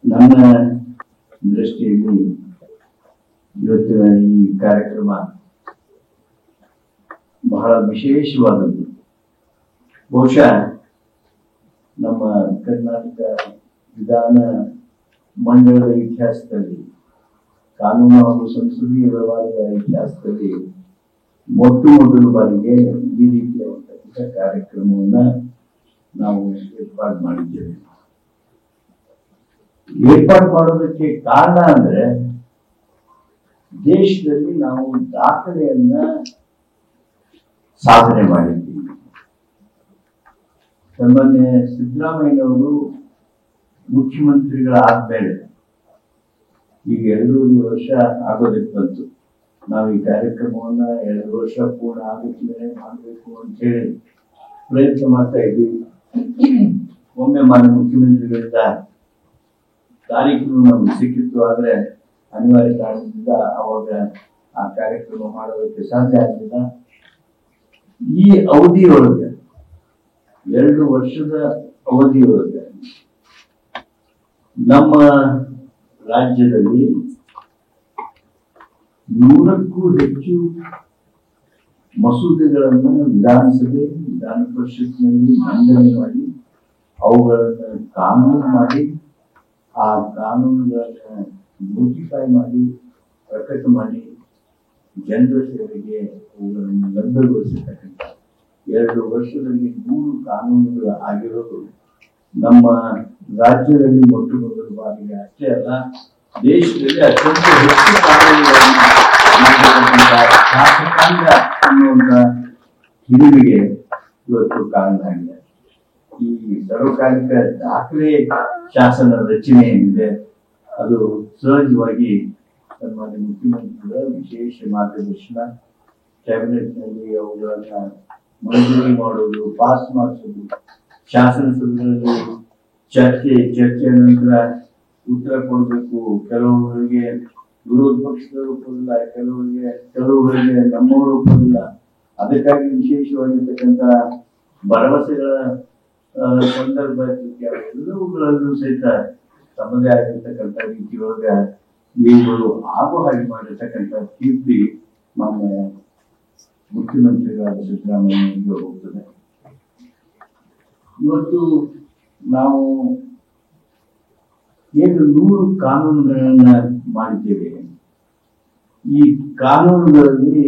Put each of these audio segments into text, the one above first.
ನನ್ನ ದೃಷ್ಟಿಯಲ್ಲಿ ಇವತ್ತಿನ ಈ ಕಾರ್ಯಕ್ರಮ ಬಹಳ ವಿಶೇಷವಾದದ್ದು. ಬಹುಶಃ ನಮ್ಮ ಕರ್ನಾಟಕ ವಿಧಾನ ಮಂಡಲದ ಇತಿಹಾಸದಲ್ಲಿ, ಕಾನೂನು ಹಾಗೂ ಸಂಸದೀಯ ವ್ಯವಹಾರಗಳ ಇತಿಹಾಸದಲ್ಲಿ ಮೊದಲು ಬಾರಿಗೆ ಈ ರೀತಿಯಾದಂತಹ ಕಾರ್ಯಕ್ರಮವನ್ನ ನಾವು ಏರ್ಪಾಡು ಮಾಡಿದ್ದೇವೆ. ಏರ್ಪಾಡು ಮಾಡೋದಕ್ಕೆ ಕಾರಣ ಅಂದ್ರೆ ದೇಶದಲ್ಲಿ ನಾವು ದಾಖಲೆಯನ್ನ ಸಾಧನೆ ಮಾಡಿದ್ದೀವಿ. ಸನ್ಮಾನ್ಯ ಸಿದ್ದರಾಮಯ್ಯನವರು ಮುಖ್ಯಮಂತ್ರಿಗಳಾದ್ಮೇಲೆ ಈಗ 2 ವರ್ಷ ಆಗೋದಕ್ಕೆ ಬಂತು. ನಾವು ಈ ಕಾರ್ಯಕ್ರಮವನ್ನ 2 ವರ್ಷ ಪೂರ್ಣ ಆಗೋದ್ಮೇಲೆ ಮಾಡಬೇಕು ಅಂತ ಹೇಳಿ ಪ್ರಯತ್ನ ಮಾಡ್ತಾ ಇದ್ದೀವಿ. ಒಮ್ಮೆ ಮಾನ್ಯ ಮುಖ್ಯಮಂತ್ರಿಗಳಿಂದ ತಾರೀಖು ನಮ್ಗೆ ಸಿಕ್ಕಿತ್ತು, ಆದ್ರೆ ಅನಿವಾರ್ಯ ಕಾರಣದಿಂದ ಅವಾಗ ಆ ಕಾರ್ಯಕ್ರಮ ಮಾಡೋದಕ್ಕೆ ಸಾಧ್ಯ ಆಗಲಿಲ್ಲ. ಈ ಅವಧಿಯೊಳಗೆ 2 ವರ್ಷದ ಅವಧಿಯೊಳಗೆ ನಮ್ಮ ರಾಜ್ಯದಲ್ಲಿ 100ಕ್ಕೂ ಹೆಚ್ಚು ಮಸೂದೆಗಳನ್ನು ವಿಧಾನಸಭೆ, ವಿಧಾನ ಪರಿಷತ್ನಲ್ಲಿ ಮಂಡನೆ ಮಾಡಿ ಅವುಗಳನ್ನು ಕಾನೂನು ಮಾಡಿ, ಆ ಕಾನೂನುಗಳನ್ನ ನೋಟಿಫೈ ಮಾಡಿ, ಪ್ರಕಟ ಮಾಡಿ, ಜನರ ಸೇವೆಗೆ ಅವುಗಳನ್ನು ಲಭ್ಯಗೊಳಿಸಿರ್ತಕ್ಕಂಥ 2 ವರ್ಷದಲ್ಲಿ 100 ಕಾನೂನುಗಳು ಆಗಿರೋದು ನಮ್ಮ ರಾಜ್ಯದಲ್ಲಿ ಮೊದಲ ಬಾರಿಗೆ ಅಷ್ಟೇ ಅಲ್ಲ, ದೇಶದಲ್ಲಿ ಅತ್ಯಂತ ಹೆಚ್ಚು ಕಾನೂನುಗಳನ್ನು ಶಾಸಕಾಂಗ ಅನ್ನುವಂತ ಹಿರಿಮೆಗೆ ಇವತ್ತು ಕಾರಣ ಆಗಿದೆ. ಈ ಸರ್ವಕಾಲಿಕ ದಾಖಲೆ ಶಾಸನ ರಚನೆ ಏನಿದೆ ಅದು ಸಹಜವಾಗಿ ಸನ್ಮಾನ್ಯ ಮುಖ್ಯಮಂತ್ರಿಗಳ ವಿಶೇಷ ಮಾರ್ಗದರ್ಶನ, ಕ್ಯಾಬಿನೆಟ್ ನಲ್ಲಿ ಅವುಗಳನ್ನ ಮಂಜೂರಿ ಮಾಡೋದು, ಪಾಸ್ ಮಾಡಿಸೋದು, ಶಾಸನಸಭೆಗಳಲ್ಲಿ ಚರ್ಚೆಯ ನಂತರ ಉತ್ತರ ಕೊಡಬೇಕು. ಕೆಲವರಿಗೆ ವಿರೋಧ ಪಕ್ಷದವರು ಒಪ್ಪೋದಿಲ್ಲ, ಕೆಲವರಿಗೆ ನಮ್ಮವರು ಒಪ್ಪೋದಿಲ್ಲ. ಅದಕ್ಕಾಗಿ ವಿಶೇಷವಾಗಿರ್ತಕ್ಕಂಥ ಭರವಸೆಗಳ ಸಂದರ್ಭ ಎಲ್ಲವುಗಳಲ್ಲೂ ಸಹಿತ ತಮ್ಮದೇ ಆಗಿರ್ತಕ್ಕಂಥ ರೀತಿಯೊಳಗ ಇವುಗಳು ಆಗೋ ಹಾಗೆ ಮಾಡಿರ್ತಕ್ಕಂಥ ಕೀರ್ತಿ ಮಾನ್ಯ ಮುಖ್ಯಮಂತ್ರಿಗಳಾದ ಸಿದ್ದರಾಮಯ್ಯ ಹೋಗ್ತದೆ. ಇವತ್ತು ನಾವು ಏನು 100 ಕಾನೂನುಗಳನ್ನ ಮಾಡಿದ್ದೇವೆ. ಈ ಕಾನೂನುಗಳಲ್ಲಿ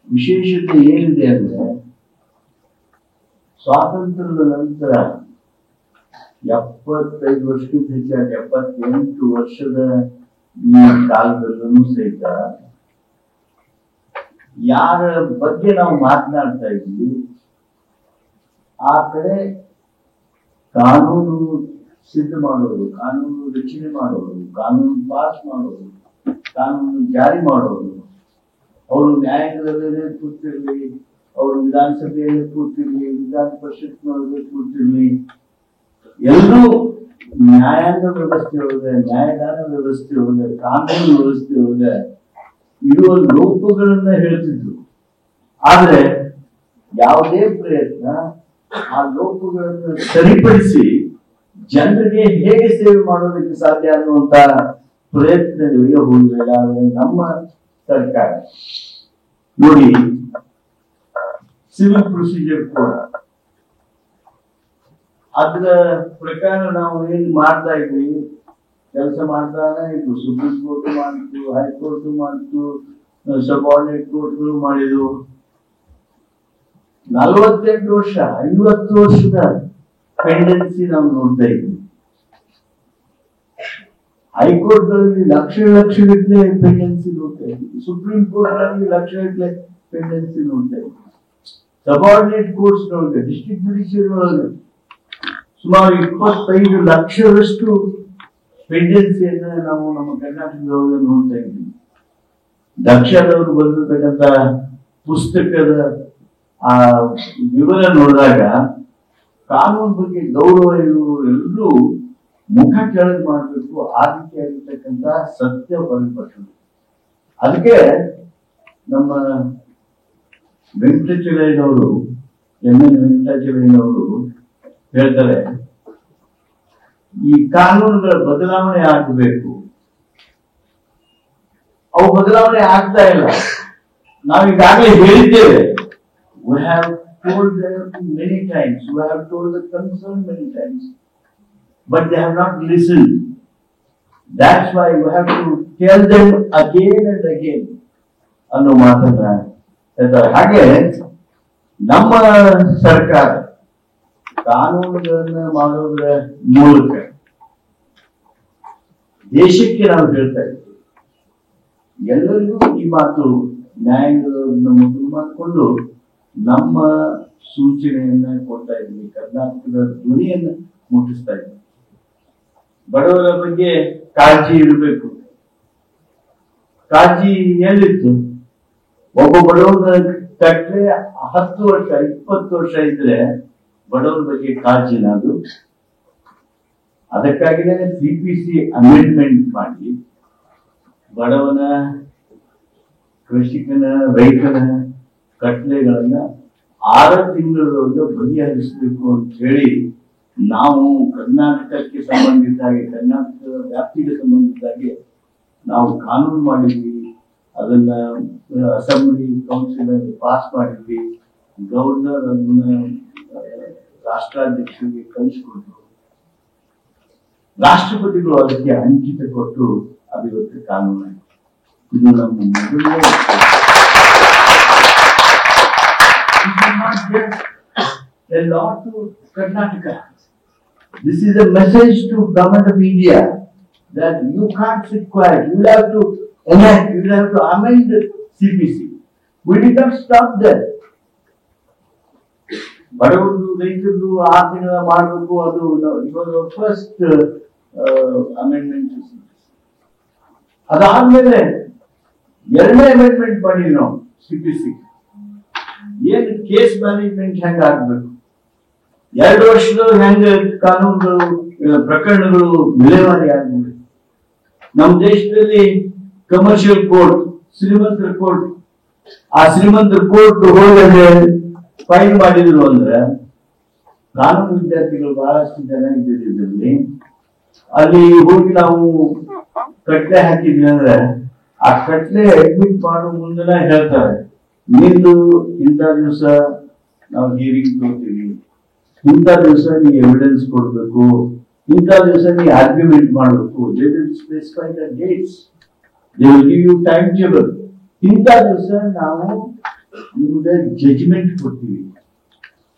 ವಿಶೇಷತೆ ಏನಿದೆ ಅಂದ್ರೆ, ಸ್ವಾತಂತ್ರ್ಯದ ನಂತರ 75 ವರ್ಷಕ್ಕಿಂತ ಹೆಚ್ಚಾಗಿ 78 ವರ್ಷದ ಈ ಕಾಲದಲ್ಲೂ ಸಹಿತ ಯಾರ ಬಗ್ಗೆ ನಾವು ಮಾತನಾಡ್ತಾ ಇದ್ವಿ ಆ ಕಡೆ ಕಾನೂನು ಸಿದ್ಧ ಮಾಡೋದು, ಕಾನೂನು ರಚನೆ ಮಾಡೋದು, ಕಾನೂನು ಪಾಸ್ ಮಾಡೋದು, ಕಾನೂನು ಜಾರಿ ಮಾಡೋದು, ಅವರು ನ್ಯಾಯಾಂಗದಲ್ಲೇ ಕೂತಿರ್ಲಿ, ಅವರು ವಿಧಾನಸಭೆಯಲ್ಲೇ ಕೂತಿರ್ಲಿ, ವಿಧಾನ ಪರಿಷತ್ನೊಳಗೆ ಕೂತಿರ್ಲಿ, ಎಲ್ಲರೂ ನ್ಯಾಯಾಂಗ ವ್ಯವಸ್ಥೆಯೊಳಗೆ, ನ್ಯಾಯದಾನ ವ್ಯವಸ್ಥೆಯೊಳಗೆ, ಕಾನೂನು ವ್ಯವಸ್ಥೆಯೊಳಗೆ ಇರುವ ಲೋಪಗಳನ್ನ ಹೇಳ್ತಿದ್ರು. ಆದ್ರೆ ಯಾವುದೇ ಪ್ರಯತ್ನ ಆ ಲೋಪಗಳನ್ನು ಸರಿಪಡಿಸಿ ಜನರಿಗೆ ಹೇಗೆ ಸೇವೆ ಮಾಡೋದಕ್ಕೆ ಸಾಧ್ಯ ಅನ್ನುವಂತ ಪ್ರಯತ್ನಗಳಿಗೆ ಹೋಗಲಿಲ್ಲ. ನಮ್ಮ ಸರ್ಕಾರ ನೋಡಿ, ಸಿವಿಲ್ ಪ್ರೊಸೀಜರ್ ಕೋಡ್ ಅದರ ಪ್ರಕಾರ ನಾವು ಏನ್ ಮಾಡ್ತಾ ಇದ್ವಿ, ಕೆಲಸ ಮಾಡ್ತಾನೆ ಇದ್ವು. ಸುಪ್ರೀಂ ಕೋರ್ಟ್ ಮಾಡಿತ್ತು, ಹೈಕೋರ್ಟ್ ಮಾಡಿತ್ತು, ಸಬಾರ್ಡಿನೇಟ್ ಕೋರ್ಟ್ಗಳು ಮಾಡಿದ್ವು. 48 ವರ್ಷ 50 ವರ್ಷದ ಪೆಂಡೆನ್ಸಿ ನಾವು ನೋಡ್ತಾ ಇದ್ವಿ. ಹೈಕೋರ್ಟ್ಗಳಲ್ಲಿ ಲಕ್ಷಗಟ್ಟಲೆ ಪೆಂಡೆನ್ಸಿ ನೋಡ್ತಾ ಇದ್ವಿ. ಸುಪ್ರೀಂ ಕೋರ್ಟ್ ನಲ್ಲಿ ಲಕ್ಷಗಟ್ಟಲೆ ಪೆಂಡೆನ್ಸಿ ನೋಡ್ತಾ ಇದ್ವಿ. ಸಬಾರ್ಡಿನೇಟ್ ಕೋರ್ಟ್ಸ್ ನೊಳಗೆ, ಡಿಸ್ಟ್ರಿಕ್ಟ್ ಜುಡಿಷಿಯರಿ ಒಳಗೆ ಸುಮಾರು 25 ಲಕ್ಷದಷ್ಟು ಪೆಂಡೆನ್ಸಿಯನ್ನ ನಾವು ನಮ್ಮ ಕರ್ನಾಟಕದೊಳಗೆ ನೋಡ್ತಾ ಇದ್ವಿ. ದಕ್ಷದವರು ಬಂದಿರತಕ್ಕಂತ ಪುಸ್ತಕದ ಆ ವಿವರ ನೋಡಿದಾಗ ಕಾನೂನು ಬಗ್ಗೆ ಗೌರವ ಇರುವವರು ಎಲ್ಲರೂ ಮುಖ ಕೆಳಗೆ ಮಾಡಬೇಕು, ಆ ರೀತಿಯಾಗಿರ್ತಕ್ಕಂಥ ಸತ್ಯ ಹೊರಪಟ್ಟರು. ಅದಕ್ಕೆ ನಮ್ಮ ವೆಂಕಟಾಚಲಯ್ಯನವರು, ಎಂ ಎನ್ ವೆಂಕಟಾಚಲಯ್ಯನವರು ಹೇಳ್ತಾರೆ, ಈ ಕಾನೂನುಗಳ ಬದಲಾವಣೆ ಆಗಬೇಕು. ಅವು ಬದಲಾವಣೆ ಆಗ್ತಾ ಇಲ್ಲ. ನಾವು ಈಗಾಗಲೇ ಹೇಳಿದ್ದೇವೆ. We have told them many times. We have told the concern many times. But they have not listened. That's why we have to tell them again and again. ಅನ್ನೋ ಮಾತನ್ನ ಹೇಳ್ತಾರೆ. ಹಾಗೆ ನಮ್ಮ ಸರ್ಕಾರ ಕಾನೂನುಗಳನ್ನ ಮಾಡೋದ್ರ ಮೂಲಕ ದೇಶಕ್ಕೆ ನಾವು ಹೇಳ್ತಾ ಇದ್ದೀವಿ. ಎಲ್ಲರಿಗೂ ಈ ಮಾತು ನ್ಯಾಯಾಂಗವನ್ನು ಮೊದಲು ಮಾಡಿಕೊಂಡು ನಮ್ಮ ಸೂಚನೆಯನ್ನ ಕೊಡ್ತಾ ಇದ್ವಿ. ಕರ್ನಾಟಕದ ಧ್ವನಿಯನ್ನ ಮುಟ್ಟಿಸ್ತಾ ಇದ್ವಿ. ಬಡವರ ಬಗ್ಗೆ ಕಾಳಜಿ ಇರಬೇಕು. ಕಾಳಜಿ ಎಲ್ಲಿತ್ತು? ಒಬ್ಬ ಬಡವನ ಕಟ್ಟರೆ 10 ವರ್ಷ 20 ವರ್ಷ ಇದ್ರೆ ಬಡವರ ಬಗ್ಗೆ ಕಾಳಜಿನ ಅದು. ಅದಕ್ಕಾಗಿನೇ CPC ಅಮೆಂಡ್ಮೆಂಟ್ ಮಾಡಿ ಬಡವನ, ಕೃಷಿಕನ, ರೈತನ ಕಟ್ಲೆಗಳನ್ನ 6 ತಿಂಗಳೊಳಗೆ ಬಗೆಹರಿಸಬೇಕು ಅಂತ ಹೇಳಿ ನಾವು ಕರ್ನಾಟಕಕ್ಕೆ ಸಂಬಂಧಿಸಿದ ಹಾಗೆ, ಕರ್ನಾಟಕದ ವ್ಯಾಪ್ತಿಗೆ ಸಂಬಂಧಿಸಿದ ಹಾಗೆ ನಾವು ಕಾನೂನು ಮಾಡಿದ್ವಿ. ಅದನ್ನ ಅಸೆಂಬ್ಲಿ ಕೌನ್ಸಿಲ್ ಅಲ್ಲಿ ಪಾಸ್ ಮಾಡಿದ್ವಿ. ಗವರ್ನರ್ ಅದನ್ನ ರಾಷ್ಟ್ರಾಧ್ಯಕ್ಷರಿಗೆ ಕಳಿಸಿಕೊಟ್ರು. ರಾಷ್ಟ್ರಪತಿಗಳು ಅದಕ್ಕೆ ಅಂಕಿತ ಕೊಟ್ಟು ಅದು ಇವತ್ತು ಕಾನೂನಾಗಿದೆ. ಇದು ನಮ್ಮ ಮೊದಲನೇ a law to Karnataka. This is a message to Government of India that you can't sit quiet. You will have to enact, you will have to amend the CPC. We did not stop there. ಬಡವರು ರೈತರು 6 ತಿಂಗಳ ಮಾಡಬೇಕು. ಅದು ಇವಾಗ first amendment. ಅದಾದ್ಮೇಲೆ 2ನೇ amendment ಮಾಡಿದ್ವಿ ನಾವು CPC. ಏನು ಕೇಸ್ ಮ್ಯಾನೇಜ್ಮೆಂಟ್ ಹೆಂಗ ಆಗ್ಬೇಕು, 2 ವರ್ಷದೊಳಗೆ ಹೆಂಗ ಕಾನೂನುಗಳು ಪ್ರಕರಣಗಳು ವಿಲೇವಾರಿ ಆಗ್ಬೇಕು. ನಮ್ಮ ದೇಶದಲ್ಲಿ ಕಮರ್ಷಿಯಲ್ ಕೋರ್ಟ್, ಶ್ರೀಮಂತರ ಕೋರ್ಟ್, ಆ ಶ್ರೀಮಂತರ ಕೋರ್ಟ್ ಹೋಗಿ ಫೈಲ್ ಮಾಡಿದ್ರು ಅಂದ್ರೆ ಕಾನೂನು ವಿದ್ಯಾರ್ಥಿಗಳು ಬಹಳಷ್ಟು ಜನ ಇದ್ದಿದ್ರಲ್ಲಿ ಅಲ್ಲಿ ಹೋಗಿ ನಾವು ಕಟ್ಲೆ ಹಾಕಿದ್ವಿ ಅಂದ್ರೆ ಆ ಕಟ್ಲೆ ಅಡ್ಮಿಟ್ ಮಾಡೋ ಮುಂದೆನ ಹೇಳ್ತಾರೆ, ನಿಂದು ಇಂಥ ದಿವಸ ನಾವು ಹಿಯರಿಂಗ್ ತಗೋತೀವಿ, ಇಂಥ ದಿವಸ ನೀ ಎವಿಡೆನ್ಸ್ ಕೊಡ್ಬೇಕು, ಇಂಥ ದಿವಸ ನೀ ಆರ್ಗ್ಯುಮೆಂಟ್ ಮಾಡಬೇಕು. They will specify the dates, they will give you time table. ಇಂಥ ದಿವಸ ನಾವು ನಿಮ್ಗೆ ಜಜ್ಮೆಂಟ್ ಕೊಡ್ತೀವಿ,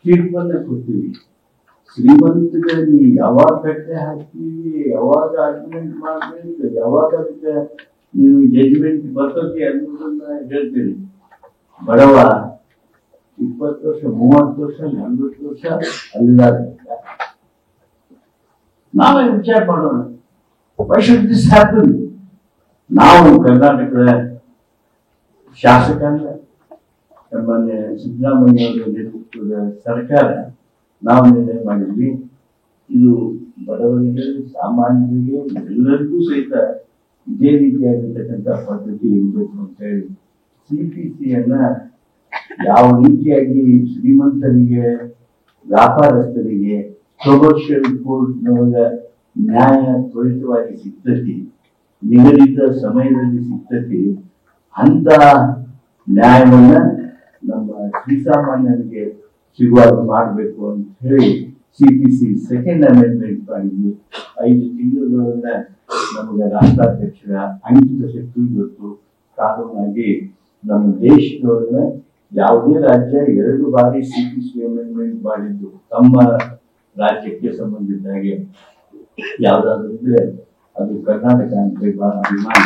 ತೀರ್ಪನ್ನ ಕೊಡ್ತೀವಿ. ಶ್ರೀಮಂತಗೆ ನೀ ಯಾವಾಗ ಕಟ್ಟೆ ಹಾಕ್ತೀವಿ, ಯಾವಾಗ ಆರ್ಗ್ಯುಮೆಂಟ್ ಮಾಡ್ಬೇಕು, ಯಾವಾಗ ಅದಕ್ಕೆ ನೀವು ಜಜ್ಮೆಂಟ್ ಬರ್ತದೆ ಅನ್ನೋದನ್ನ ಹೇಳ್ತೀವಿ. ಬಡವ 20 ವರ್ಷ, 30 ವರ್ಷ, 40 ವರ್ಷ ಅಲ್ಲಿದ್ದಾರೆ. ನಾವೇ ವಿಚಾರ ಮಾಡೋಣ, ವೈ ಶುಡ್ ದಿಸ್ ಹ್ಯಾಪನ್? ನಾವು ಕರ್ನಾಟಕದ ಶಾಸಕಾಂಗ, ಮಾನ್ಯ ಸಿದ್ದರಾಮಯ್ಯ ಅವರ ನೇತೃತ್ವದ ಸರ್ಕಾರ ನಾವು ನಿರ್ಣಯ ಮಾಡಿದ್ವಿ. ಇದು ಬಡವರಿಗೆ, ಸಾಮಾನ್ಯರಿಗೆ, ಎಲ್ಲರಿಗೂ ಸಹಿತ ಇದೇ ರೀತಿಯಾಗಿರ್ತಕ್ಕಂಥ ಪದ್ಧತಿ ಇರಬೇಕು ಅಂತ ಹೇಳಿ CPCಯನ್ನ ಯಾವ ರೀತಿಯಾಗಿ ಶ್ರೀಮಂತರಿಗೆ, ವ್ಯಾಪಾರಸ್ಥರಿಗೆ ಕಮರ್ಷಿಯಲ್ ಕೋರ್ಟ್ನೊಳಗ ನ್ಯಾಯ ತ್ವರಿತವಾಗಿ ಸಿಗ್ತತಿ, ನಿಗದಿತ ಸಮಯದಲ್ಲಿ ಸಿಗ್ತತಿ, ಅಂತ ನ್ಯಾಯವನ್ನ ನಮ್ಮ ಶ್ರೀಸಾಮಾನ್ಯರಿಗೆ ಸಿಗುವಾಗ ಮಾಡಬೇಕು ಅಂತ ಹೇಳಿ CPC ಸೆಕೆಂಡ್ ಅಮೆಂಡ್ಮೆಂಟ್ ಮಾಡಿದ್ವಿ. 5 ತಿಂಗಳೊಳಗ ನಮಗೆ ರಾಷ್ಟ್ರಾಧ್ಯಕ್ಷರ ಅಂಕಿತ ಶಕ್ತಿ ಇವತ್ತು ಕಾನೂನಾಗಿ ನಮ್ಮ ದೇಶದೊಳಗ ಯಾವುದೇ ರಾಜ್ಯ 2 ಬಾರಿ CPC ಅಮೆಂಡ್ಮೆಂಟ್ ಮಾಡಿದ್ದು ತಮ್ಮ ರಾಜ್ಯಕ್ಕೆ ಸಂಬಂಧಿಸಿದ ಹಾಗೆ ಯಾವ್ದಾದ್ರು ಇದ್ರೆ ಅದು ಕರ್ನಾಟಕ ಅಂತ ಬಹಳ ಅಭಿಮಾನ.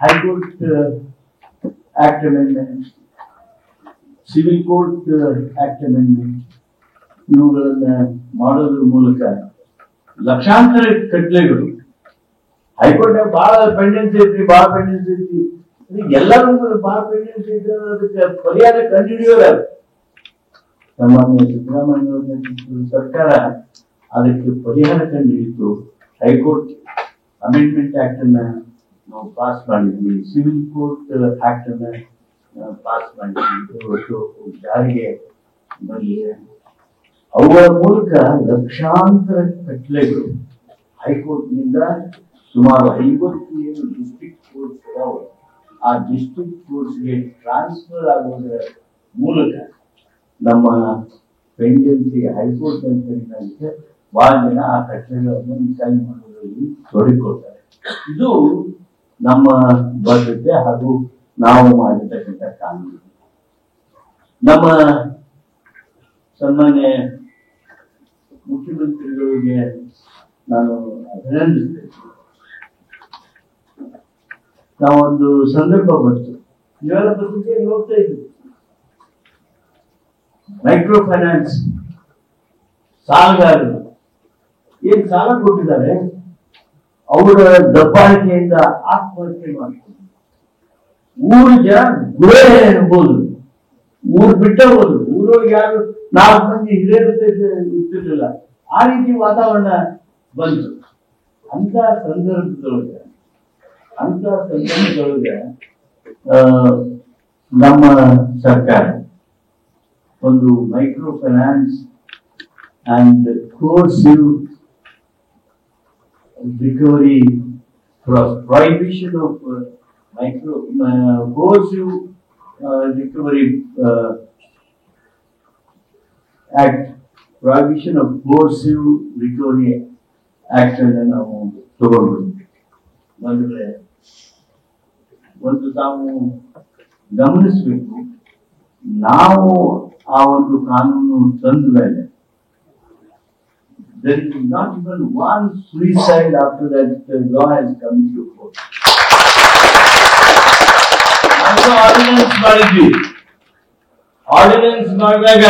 High court act amendment, civil court act amendment, ಇವುಗಳನ್ನ ಮಾಡೋದ್ರ ಮೂಲಕ ಲಕ್ಷಾಂತರ ಕಟ್ಲೆಗಳು ಹೈಕೋರ್ಟ್ ಬಹಳ ಪೆಂಡೆನ್ಸಿ ಐತಿ, ಬಹಳ ಪೆಂಡೆನ್ಸಿ ಐತಿ, ಎಲ್ಲರೂ ಬಹಳ ಪೆಂಡೆನ್ಸಿ ಐತಿ. ಅದಕ್ಕೆ ಪರಿಹಾರ ಕಂಡುಹಿಡಿಯೋರ ಸಾಮಾನ್ಯ ಸಿದ್ದರಾಮಯ್ಯ ಅವರ ನೇತೃತ್ವದ ಸರ್ಕಾರ ಅದಕ್ಕೆ ಪರಿಹಾರ ಕಂಡುಹಿಡಿತು. ಹೈಕೋರ್ಟ್ ಅಮೆಂಡ್ಮೆಂಟ್ ಆಕ್ಟ್ ಅನ್ನ ನಾವು ಪಾಸ್ ಮಾಡಿದ್ವಿ, ಸಿವಿಲ್ ಕೋರ್ಟ್ ಆಕ್ಟ್ ಅನ್ನ ಪಾಸ್ ಮಾಡಿದ್ವಿ. ಇವತ್ತು ಜಾರಿಗೆ ಬಂದಿದೆ. ಅವುಗಳ ಮೂಲಕ ಲಕ್ಷಾಂತರ ಕಟ್ಲೆಗಳು ಹೈಕೋರ್ಟ್ನಿಂದ ಸುಮಾರು 50 ಡಿಸ್ಟ್ರಿಕ್ಟ್ ಕೋರ್ಟ್ಸ್ ಇದಾವೆ. ಆ ಡಿಸ್ಟ್ರಿಕ್ಟ್ ಕೋರ್ಟ್ಸ್ಗೆ ಟ್ರಾನ್ಸ್ಫರ್ ಆಗೋದರ ಮೂಲಕ ನಮ್ಮ ಪೆಂಡೆನ್ಸಿ ಹೈಕೋರ್ಟ್ ಅಂತ ಬಹಳ ಜನ ಆ ಕಟ್ಟಳೆಗಳನ್ನು ನಿಕಾಲಿ ಮಾಡೋದ್ರಲ್ಲಿ ತೊಡಗಿಕೊಳ್ತಾರೆ. ಇದು ನಮ್ಮ ಬದ್ಧತೆ ಹಾಗೂ ನಾವು ಮಾಡಿರ್ತಕ್ಕಂಥ ಕಾನೂನು. ನಮ್ಮ ಸನ್ಮಾನ್ಯ ಮುಖ್ಯಮಂತ್ರಿಗಳಿಗೆ ನಾನು ಅಭಿನಂದಿಸ್ತೇನೆ. ನಾವೊಂದು ಸಂದರ್ಭ ಬಂತು, ಇವೆಲ್ಲ ಬಗ್ಗೆ ಹೋಗ್ತಾ ಇದ್ವಿ. ಮೈಕ್ರೋ ಫೈನಾನ್ಸ್ ಸಾಲಗಾರರು ಏನ್ ಸಾಲ ಕೊಟ್ಟಿದ್ದಾರೆ, ಅವರ ದಬ್ಬಾಳಿಕೆಯಿಂದ ಆತ್ಮಹತ್ಯೆ ಮಾಡ್ತಾರೆ. ಊರು ಜನ ಗುಳೆ ಹೋದ್ರು, ಊರು ಬಿಟ್ಟ ಹೋದ್ರು. ಊರೊಳಗೆ ಯಾರು 4 ಮಂದಿ ಹಿರಿಯರು ಇರ್ತಿರ್ಲಿಲ್ಲ. ಆ ರೀತಿ ವಾತಾವರಣ ಬಂತು. ಅಂತ ಸಂದರ್ಭದೊಳಗೆ ನಮ್ಮ ಸರ್ಕಾರ ಒಂದು micro finance and coercive recovery prohibition of coercive recovery act, prohibition of coercive recovery act ಅನ್ನು ನಾವು ತಗೊಂಡ್ವಿ. ಅಂದ್ರೆ ಒಂದು ತಾವು ಗಮನಿಸಬೇಕು, ನಾವು ಆ ಒಂದು ಕಾನೂನು ತಂದ ಮೇಲೆ there is not even one suicide after that the law has come to court. ನಾವು ಆರ್ಡಿನೆನ್ಸ್ ಮಾಡಿದ್ವಿ. ಆರ್ಡಿನೆನ್ಸ್ ಮಾಡಿದಾಗ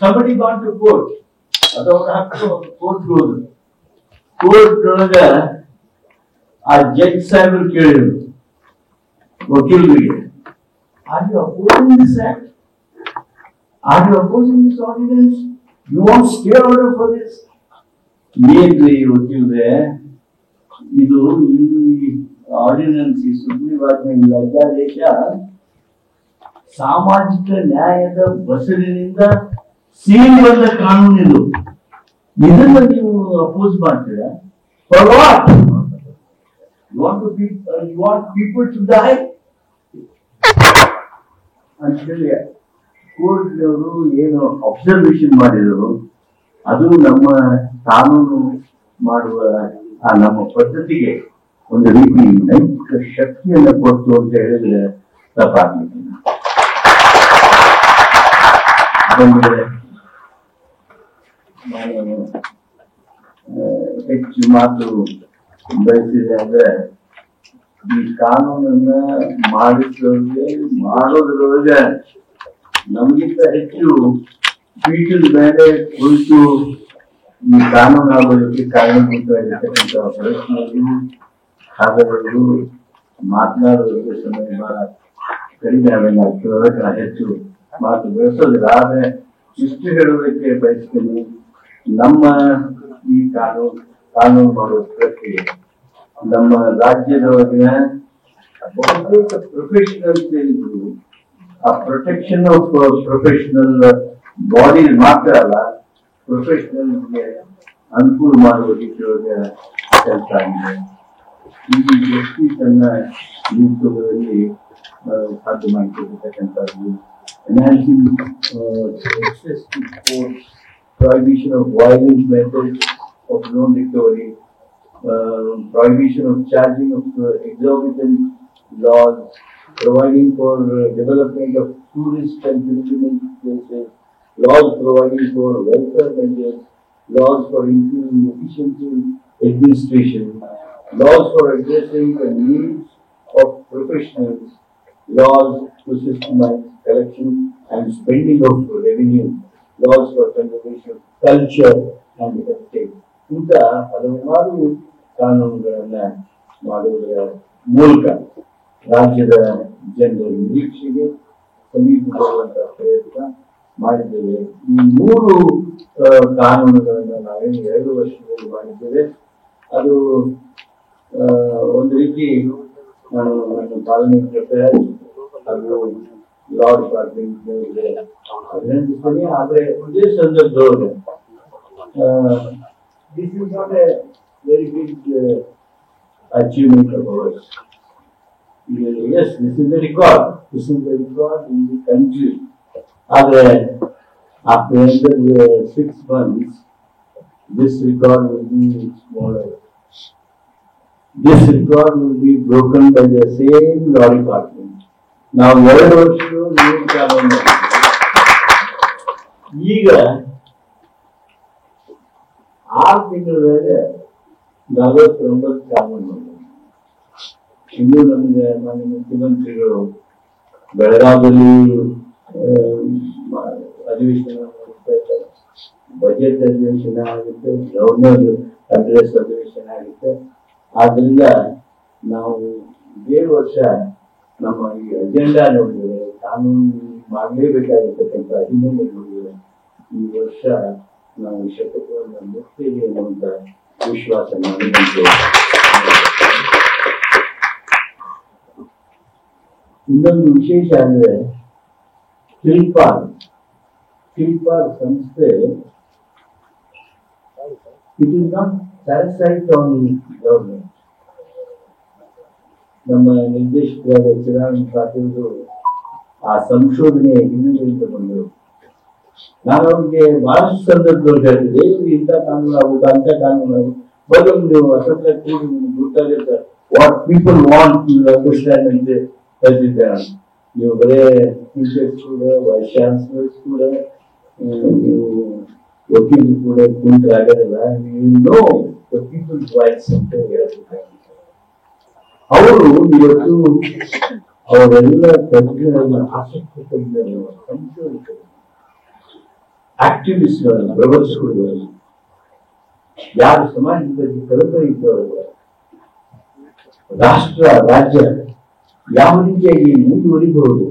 somebody gone to court, ಅದವ್ರ ಹಕ್ಕು ಕೋರ್ಟ್ ಹೋದ್ರು. ಕೋರ್ಟ್ ಒಳಗ ಆ ಜಡ್ಜ್ ಸಾಹೇಬರು ಕೇಳಿದ್ರು ವಕೀಲರಿಗೆ, are you opposing this act? Are you opposing this ordinance? You want stay order for this? ಏನ್ರಿ ವಕೀಲ್ರೆ, ಇದು ಈ ಆರ್ಡಿನೆನ್ಸ್ ಸುಗ್ರೀವಾಜ್ಞೆ ಈ ಅಧ್ಯಾದೇಶ ಸಾಮಾಜಿಕ ನ್ಯಾಯದ ಬಸರಿನಿಂದ ಸೀಲ್ ಬಂದ ಕಾನೂನು. ಇದು ಇದನ್ನ ನೀವು ಅಪೋಸ್ ಮಾಡ್ತೀರಾ? For what? You want people to die? ಅಂತ ಹೇಳಿ ಕೋರ್ಟ್ನವರು ಏನು ಅಬ್ಸರ್ವೇಷನ್ ಮಾಡಿದರು, ಅದು ನಮ್ಮ ಕಾನೂನು ಮಾಡುವ ಆ ನಮ್ಮ ಪದ್ಧತಿಗೆ ಒಂದು ರೀತಿ ನೈತಿಕ ಶಕ್ತಿಯನ್ನು ಕೊಟ್ಟು ಅಂತ ಹೇಳಿದ್ರೆ ತಪ್ಪಾಗ್ಲಿಕ್ಕೆ. ನಾನು ಹೆಚ್ಚು ಮಾತು ಬಯಸಿದೆ ಅಂದ್ರೆ, ಈ ಕಾನೂನನ್ನ ಮಾಡೋದ್ರೊಳಗೆ ನಮಗಿಂತ ಹೆಚ್ಚು ಪೀಠದ ಮೇಲೆ ಕುರಿತು ಈ ಕಾನೂನು ಆಗೋದಕ್ಕೆ ಕಾರಣಭೂತವಾಗಿರ್ತಕ್ಕಂಥ ಪ್ರಶ್ನೆಗಳು ಹಾಗಗಳು ಮಾತನಾಡೋದಕ್ಕೆ ಸಮಯ ಬಹಳ ಕಡಿಮೆ ಆದಂಗೆ ಹೆಚ್ಚು ಮಾತು ಬೆಳೆಸೋದಿಲ್ಲ. ಆದ್ರೆ ಇಷ್ಟು ಹೇಳೋದಕ್ಕೆ ಬಯಸ್ತೀನಿ, ನಮ್ಮ ಈ ಕಾನೂನು ಮಾಡುವ ಪ್ರಕ್ರಿಯೆ ನಮ್ಮ ರಾಜ್ಯದೊಳಗಿನ ಬಹುತೇಕ ಪ್ರೊಫೆಷನಲ್ಸ್ ಏನಿದ್ರು ಆ ಪ್ರೊಟೆಕ್ಷನ್ ಆಫ್ ಪ್ರೊಫೆಷನಲ್ ಬಾಡಿ ಮಾತ್ರ ಅಲ್ಲ, ಪ್ರೊಫೆಷನಲ್ಗೆ ಅನುಕೂಲ ಮಾಡುವ ರೀತಿಯೊಳಗೆ ಕೆಲಸ ಆಗಿದೆ. ಈ ಜಸ್ಟಿಸನ್ನ ನೀಡುವುದರಲ್ಲಿ ಸಾಧ್ಯ ಮಾಡಿಕೊಟ್ಟಿರ್ತಕ್ಕಂಥದ್ದು enhancing access to courts, prohibition of violent methods of loan recovery, prohibition of charging of exorbitant laws, providing for development of tourist and pilgrimage places, laws providing for welfare measures, laws for improving efficiency administration, laws for addressing the needs of professionals, laws to systemize collection and spending of revenue, laws for conservation of culture and heritage. ಇಂಥ ಹಲವಾರು ಕಾನೂನುಗಳನ್ನ ಮಾಡುವುದರ ಮೂಲಕ ರಾಜ್ಯದ ಜನರ ನಿರೀಕ್ಷೆಗೆ ಸಮೀಪ ಬರುವಂತಹ ಪ್ರಯತ್ನ ಮಾಡಿದ್ದೇವೆ. ಈ 3 ಕಾನೂನುಗಳನ್ನು ನಾವೇನು 2 ವರ್ಷದಲ್ಲಿ ಮಾಡಿದ್ದೇವೆ. ಅದು ಒಂದು ರೀತಿ ನಾನು ನನ್ನ ಪಾಲನೆ ಹಾಗೂ law department ಅಭಿನಂದಿಸ್ತೇನೆ. ಆದರೆ ಇದೇ ಸಂದರ್ಭದೊಳಗೆ this is not a very big achievement of ours. Yes, this is the record. This is the record in the country. After 6 months, this record will be smaller. This record will be broken by the same law department. Now, 2 ವರ್ಷಗಳು ನೀವು ಕಾನೂನು ಈಗ 6 ತಿಂಗಳಲ್ಲಿ 49 ಕಾನೂನು. ಇನ್ನು ನಮಗೆ ಮಾನ್ಯ ಮುಖ್ಯಮಂತ್ರಿಗಳು ಬೆಳಗಾವಿಯಲ್ಲಿ ಅಧಿವೇಶನ ಮಾಡ್ತಾ ಇದ್ದಾರೆ. ಬಜೆಟ್ ಅಧಿವೇಶನ ಆಗುತ್ತೆ, ಗವರ್ನರ್ ಅಡ್ರೆಸ್ ಅಧಿವೇಶನ ಆಗುತ್ತೆ. ಆದ್ರಿಂದ ನಾವು ಇದೇ ವರ್ಷ ನಮ್ಮ ಈ ಅಜೆಂಡಾ ನೋಡಿದರೆ ಕಾನೂನು ಮಾಡಲೇಬೇಕಾಗಿರ್ತಕ್ಕಂಥ ಹಿನ್ನೆಲೆ ನೋಡಿದರೆ ಈ ವರ್ಷ ನಾವು ಶತಕವನ್ನು ಮುಕ್ತೇವೆ ಅನ್ನುವಂಥ ವಿಶ್ವಾಸ ಮಾಡಿದಂತೆ. ಇನ್ನೊಂದು ವಿಶೇಷ ಅಂದ್ರೆ ಕಿಲ್ಪಾರ್ ಸಂಸ್ಥೆ it is not parasite on government. ನಮ್ಮ ನಿರ್ದೇಶಕರಾದ ಚಿರಾನಂದ ಪಾಟೀಲ್ ಆ ಸಂಶೋಧನೆಯ ಹಿನ್ನೆಲೆಯಿಂದ ಬಂದರು. ನಾನು ಅವ್ರಿಗೆ ಬಹಳಷ್ಟು ಸಂದರ್ಭದಲ್ಲಿ ಹೇಳ್ತಿದ್ದೆ, ಇಂಥ ಕಾನೂನು ಆಗುತ್ತ ಅಂತ ಕಾನೂನು ಆಗುತ್ತೆ, ಬಟ್ ನೀವು ಅಸೆಂಬ್ಲಿ ಕೂಡಿ ನಿಮ್ಗೆ ಗೊತ್ತಾಗುತ್ತೆ what people want you understand ಅಂತ ಹೇಳ್ತಿದ್ದೆ. ನೀವು ಬರೇ ಟೀಚರ್ಸ್ ಕೂಡ, ವೈಸ್ ಚಾನ್ಸಲರ್ಸ್ ಕೂಡ, ನೀವು ವಕೀಲರು ಕೂಡ ಕುಂಟಾಗೋದಿಲ್ಲ. You know the people's voice ಅಂತ ಹೇಳ್ತಿದ್ದಾರೆ. ಅವರು ಇವತ್ತು ಅವರೆಲ್ಲ ತಜ್ಞರನ್ನ, ಆಸಕ್ತಿ ತಜ್ಞರನ್ನು, ಸಂಶೋಧಕರು, ಆಕ್ಟಿವಿಸ್ಟ್ಗಳನ್ನು, ಪ್ರಬಂಧಕರುಗಳನ್ನು, ಯಾರು ಸಮಾಜದಲ್ಲಿ ಕಳಕಳಿ ಇದ್ದವರಲ್ಲ, ರಾಷ್ಟ್ರ ರಾಜ್ಯ ಯಾವ ರೀತಿಯಾಗಿ ಮುಂದುವರಿಬಹುದು,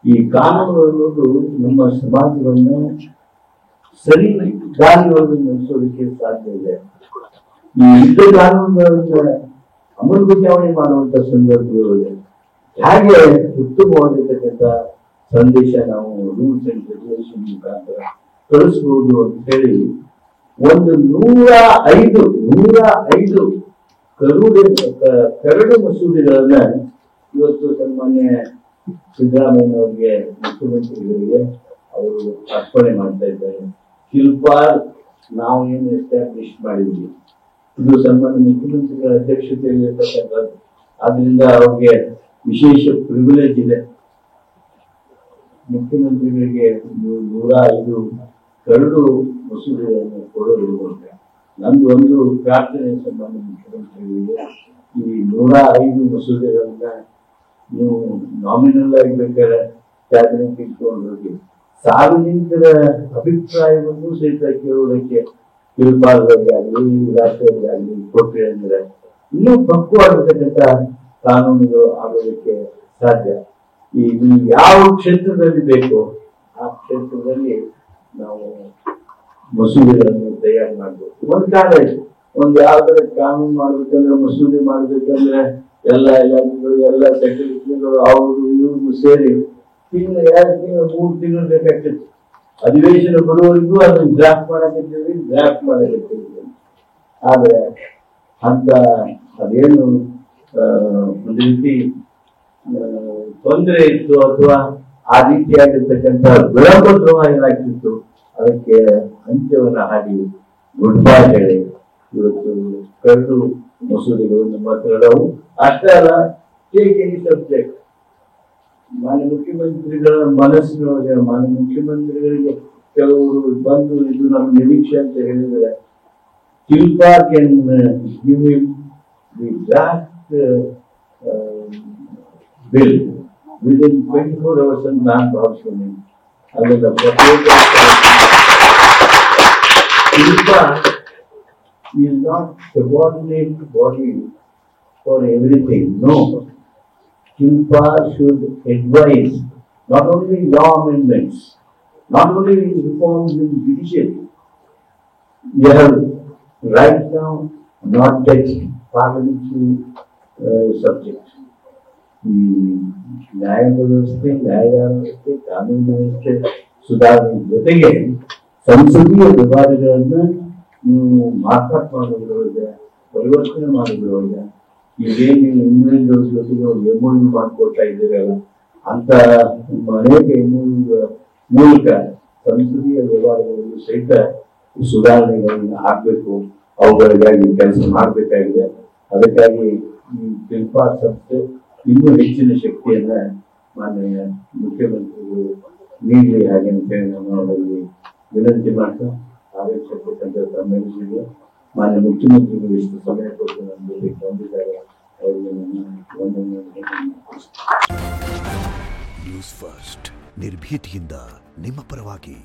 ಈ ಕಾನೂನು ಅನ್ನೋದು ನಮ್ಮ ಸಮಾಜವನ್ನು ಸರಿ ದಾರಿಯೊಳಗೆ ನಡೆಸೋದಕ್ಕೆ ಸಾಧ್ಯ ಇದೆ. ಈ ಯುದ್ಧ ಕಾನೂನುಗಳನ್ನ ಅಮಲಬಜಾವಣೆ ಮಾಡುವಂತ ಸಂದರ್ಭಗಳಲ್ಲಿ ಹೇಗೆ ಉತ್ತಮವಾಗಿರ್ತಕ್ಕಂಥ ಸಂದೇಶ ನಾವು ರೂಲ್ಸ್ ಅಂಡ್ ರೆಗ್ಯುಲೇಷನ್ ಮುಖಾಂತರ ಕಳಿಸಬಹುದು ಅಂತ ಹೇಳಿ ಒಂದು 105 ಕರಡು ಮಸೂದೆಗಳನ್ನ ಇವತ್ತು ಸನ್ಮಾನ್ಯ ಸಿದ್ದರಾಮಯ್ಯ ಅವರಿಗೆ, ಮುಖ್ಯಮಂತ್ರಿಗಳಿಗೆ ಅವರು ಅರ್ಪಣೆ ಮಾಡ್ತಾ ಇದ್ದಾರೆ. ಕಿಲ್ಪಾರ್ ನಾವು ಏನು ಎಸ್ಟಾಬ್ಲಿಷ್ ಮಾಡಿದ್ವಿ, ಇದು ಸನ್ಮಾನ್ಯ ಮುಖ್ಯಮಂತ್ರಿಗಳ ಅಧ್ಯಕ್ಷತೆಯಲ್ಲಿ ಇರ್ತಕ್ಕಂಥದ್ದು. ಆದ್ರಿಂದ ಅವ್ರಿಗೆ ವಿಶೇಷ ಪ್ರಿವಿಲೇಜ್ ಇದೆ. ಮುಖ್ಯಮಂತ್ರಿಗಳಿಗೆ 105 ಕರಡು ಮಸೂದೆಗಳನ್ನು ಕೊಡೋದು. ನಂದು ಒಂದು ಪ್ರಾರ್ಥನೆ ಸನ್ಮಾನ್ಯ ಮುಖ್ಯಮಂತ್ರಿಗಳಿಗೆ, ಈ 105 ಮಸೂದೆಗಳನ್ನ ನೀವು ನಾಮಿನಲ್ ಆಗಿ ಬೇಕಾದ್ರೆ ಕ್ಯಾಬಿನೆಟ್ ಇಟ್ಕೊಂಡು ಹೋಗಿ ಸಾರ್ವಜನಿಕರ ಅಭಿಪ್ರಾಯವನ್ನು ಸಹಿತ ಕೇಳೋದಕ್ಕೆ ಕಿಲ್ಪಾರ್ಗಳಿಗೆ ಆಗಲಿ, ಇಲಾಖೆಗಳಿಗೆ ಆಗಲಿ ಕೊಟ್ಟರೆ ಅಂದ್ರೆ ಇನ್ನೂ ಪಕ್ವವಾಗಿರ್ತಕ್ಕಂಥ ಕಾನೂನುಗಳು ಆಗೋದಕ್ಕೆ ಸಾಧ್ಯ. ಈ ಯಾವ ಕ್ಷೇತ್ರದಲ್ಲಿ ಬೇಕೋ ಆ ಕ್ಷೇತ್ರದಲ್ಲಿ ನಾವು ಮಸೂದೆಗಳನ್ನು ತಯಾರು ಮಾಡಬೇಕು. ಒಂದ್ ಕಾಲ ಒಂದ್ ಯಾವ್ದಾರ ಕಾನೂನು ಮಾಡ್ಬೇಕಂದ್ರೆ, ಮಸೂದೆ ಮಾಡ್ಬೇಕಂದ್ರೆ ಎಲ್ಲ ಸೆಕ್ರೆಟರಿಗಳು ಅವರು ಇವ್ರು ಸೇರಿ ತಿಂಗಳು 2 ತಿಂಗಳು 3 ತಿಂಗಳು ಬೇಕಾಗ್ತದೆ. ಅಧಿವೇಶನ ಬರುವವರೆಗೂ ಅದನ್ನ ಡ್ರಾಫ್ಟ್ ಮಾಡಕತ್ತೀವಿ. ಆದ್ರೆ ಅಂತ ಅದೇನು ಒಂದು ರೀತಿ ತೊಂದರೆ ಇತ್ತು ಅಥವಾ ಆ ರೀತಿಯಾಗಿರ್ತಕ್ಕಂಥ ವಿಳಂಬ ಏನಾಗ್ತಿತ್ತು, ಅದಕ್ಕೆ ಅಂತ್ಯವನ್ನ ಹಾಕಿ ಗುಡ್ ಬೈ ಹೇಳಿ ಇವತ್ತು ಕರಡು ಮಸೂದೆಗಳು ನಮ್ಮ ಹತ್ರ ಇದಾವು. ಅಷ್ಟೇ ಅಲ್ಲ, ಟೇಕ್ ಎನಿ ಸಬ್ಜೆಕ್ಟ್, ಮಾನ್ಯ ಮುಖ್ಯಮಂತ್ರಿಗಳ ಮನಸ್ಸಿನೊಳಗೆ, ಮಾನ್ಯ ಮುಖ್ಯಮಂತ್ರಿಗಳಿಗೆ ಕೆಲವರು ಬಂದು ಇದು ನಮ್ಮ ನಿರೀಕ್ಷೆ ಅಂತ ಹೇಳಿದರೆ, ಕಿಲ್ಪಾರ್ can give him the draft bill within 24 hours ಅಂತ ನಾನು ಭಾವಿಸ್ತೀನಿ. ಅದರ ಕಿಲ್ಪಾರ್ is not subordinate body for everything. No. Quimpar should advise not only law amendments, not only reforms in judiciary. You have right now not touched parliamentary subjects. ಈ ನ್ಯಾಯಾಂಗ ವ್ಯವಸ್ಥೆ, ನ್ಯಾಯದಾನ ವ್ಯವಸ್ಥೆ, ಕಾನೂನು ವ್ಯವಸ್ಥೆ ಸುಧಾರಣೆ ಜೊತೆಗೆ ಸಂಸದೀಯ ವ್ಯವಹಾರಗಳನ್ನ ನೀವು ಮಾರ್ಪಾಟ್ ಮಾಡೋದ್ರೊಳಗೆ, ಪರಿವರ್ತನೆ ಮಾಡೋದ್ರೊಳಗೆ, ಈಗೇನು ನೀವು ಇಂಗ್ಲೆಂಡ್ ಜೊತೆಗೆ MOU ಮಾಡ್ಕೊಳ್ತಾ ಇದ್ದೀರಲ್ಲ, ಅಂತ ಅನೇಕ MOU ಮೂಲಕ ಸಂಸದೀಯ ವ್ಯವಹಾರಗಳಲ್ಲಿ ಸಹಿತ ಸುಧಾರಣೆಗಳನ್ನ ಆಗ್ಬೇಕು, ಅವುಗಳಿಗಾಗಿ ಕೆಲಸ ಮಾಡಬೇಕಾಗಿದೆ. ಅದಕ್ಕಾಗಿ ಈ ಫಿಲ್ಪಾ ಸಂಸ್ಥೆ ಇನ್ನೂ ಹೆಚ್ಚಿನ ಶಕ್ತಿಯನ್ನ ಮಾನ್ಯ ಮುಖ್ಯಮಂತ್ರಿಗಳು ನೀಡಲಿ ಹಾಗೆ ಅಂತೇಳಿ ನಾನು ಅವರಲ್ಲಿ ವಿನಂತಿ ಮಾಡ್ತಾ ಆದೇಶಿರ್ತಕ್ಕಂಥ ತಮ್ಮೆಲ್ಲರಿಗೂ ಮಾನ್ಯ ಮುಖ್ಯಮಂತ್ರಿಗಳು ಇಷ್ಟು ಸಮಯ ಕೊಟ್ಟು ನನ್ನ ಜೊತೆ ಬಂದಿದ್ದಾರೆ, ಅವರಿಗೆ ನನ್ನ ವಂದನೆಗಳನ್ನು. ನ್ಯೂಸ್ ಫಸ್ಟ್ ನಿರ್ಭೀತಿಯಿಂದ ನಿಮ್ಮ ಪರವಾಗಿ.